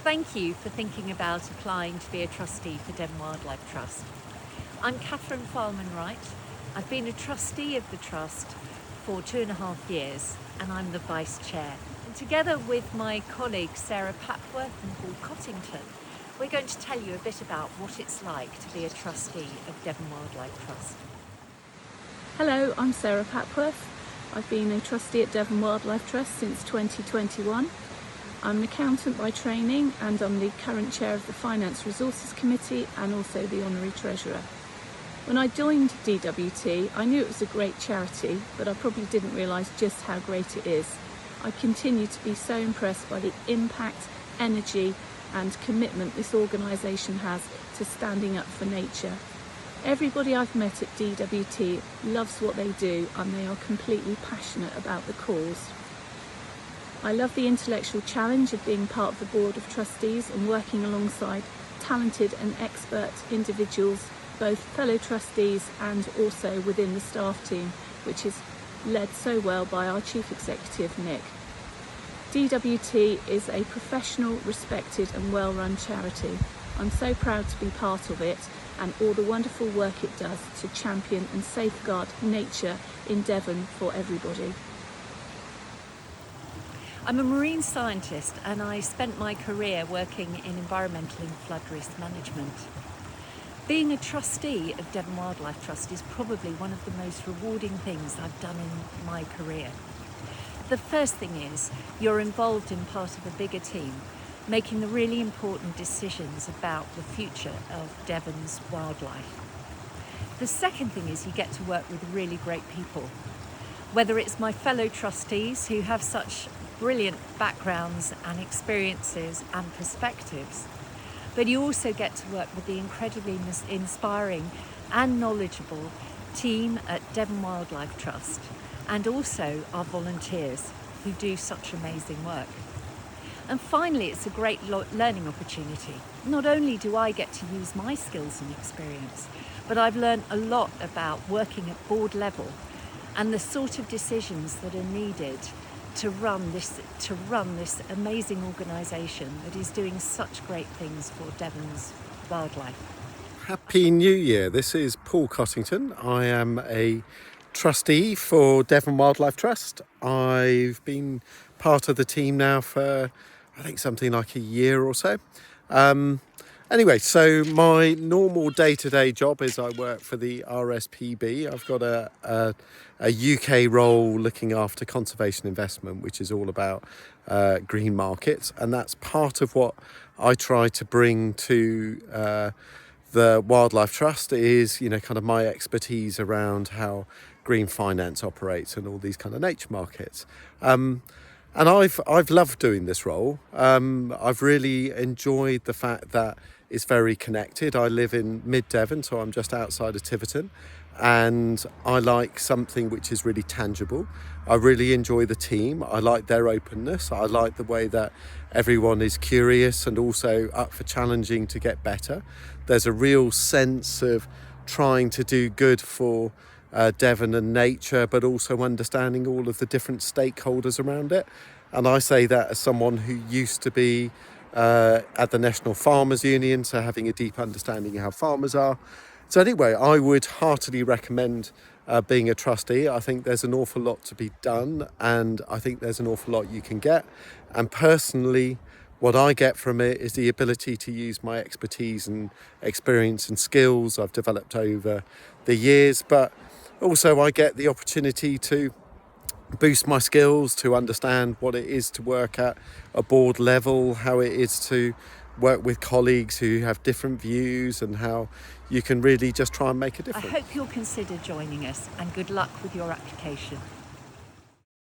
Thank you for thinking about applying to be a trustee for Devon Wildlife Trust. I'm Catherine Farman-Wright. I've been a trustee of the Trust for 2.5 years and I'm the Vice Chair. And together with my colleagues Sarah Papworth and Paul Cottington, we're going to tell you a bit about what it's like to be a trustee of Devon Wildlife Trust. Hello, I'm Sarah Papworth. I've been a trustee at Devon Wildlife Trust since 2021. I'm an accountant by training and I'm the current chair of the Finance Resources Committee and also the Honorary Treasurer. When I joined DWT, I knew it was a great charity, but I probably didn't realise just how great it is. I continue to be so impressed by the impact, energy and commitment this organisation has to standing up for nature. Everybody I've met at DWT loves what they do and they are completely passionate about the cause. I love the intellectual challenge of being part of the Board of Trustees and working alongside talented and expert individuals, both fellow trustees and also within the staff team, which is led so well by our Chief Executive, Nick. DWT is a professional, respected and well-run charity. I'm so proud to be part of it and all the wonderful work it does to champion and safeguard nature in Devon for everybody. I'm a marine scientist and I spent my career working in environmental and flood risk management. Being a trustee of Devon Wildlife Trust is probably one of the most rewarding things I've done in my career. The first thing is you're involved in part of a bigger team, making the really important decisions about the future of Devon's wildlife. The second thing is you get to work with really great people. Whether it's my fellow trustees who have such brilliant backgrounds and experiences and perspectives, but you also get to work with the incredibly inspiring and knowledgeable team at Devon Wildlife Trust and also our volunteers who do such amazing work. And finally, it's a great learning opportunity. Not only do I get to use my skills and experience, but I've learned a lot about working at board level and the sort of decisions that are needed to run this amazing organisation that is doing such great things for Devon's wildlife. Happy New Year. This is Paul Cottington. I am a trustee for Devon Wildlife Trust. I've been part of the team now for I think something like a year or so. Anyway, so my normal day-to-day job is I work for the RSPB. I've got a UK role looking after conservation investment, which is all about green markets. And that's part of what I try to bring to the Wildlife Trust is, kind of my expertise around how green finance operates and all these kind of nature markets. And I've loved doing this role. I've really enjoyed the fact that it's very connected. I live in mid-Devon, so I'm just outside of Tiverton, and I like something which is really tangible. I really enjoy the team. I like their openness. I like the way that everyone is curious and also up for challenging to get better. There's a real sense of trying to do good for Devon and nature, but also understanding all of the different stakeholders around it. And I say that as someone who used to be at the National Farmers Union, so having a deep understanding of how farmers are. So anyway, I would heartily recommend being a trustee. I think there's an awful lot to be done and I think there's an awful lot you can get. And personally, what I get from it is the ability to use my expertise and experience and skills I've developed over the years, but also I get the opportunity to boost my skills, to understand what it is to work at a board level, how it is to work with colleagues who have different views and how you can really just try and make a difference. I hope you'll consider joining us and good luck with your application.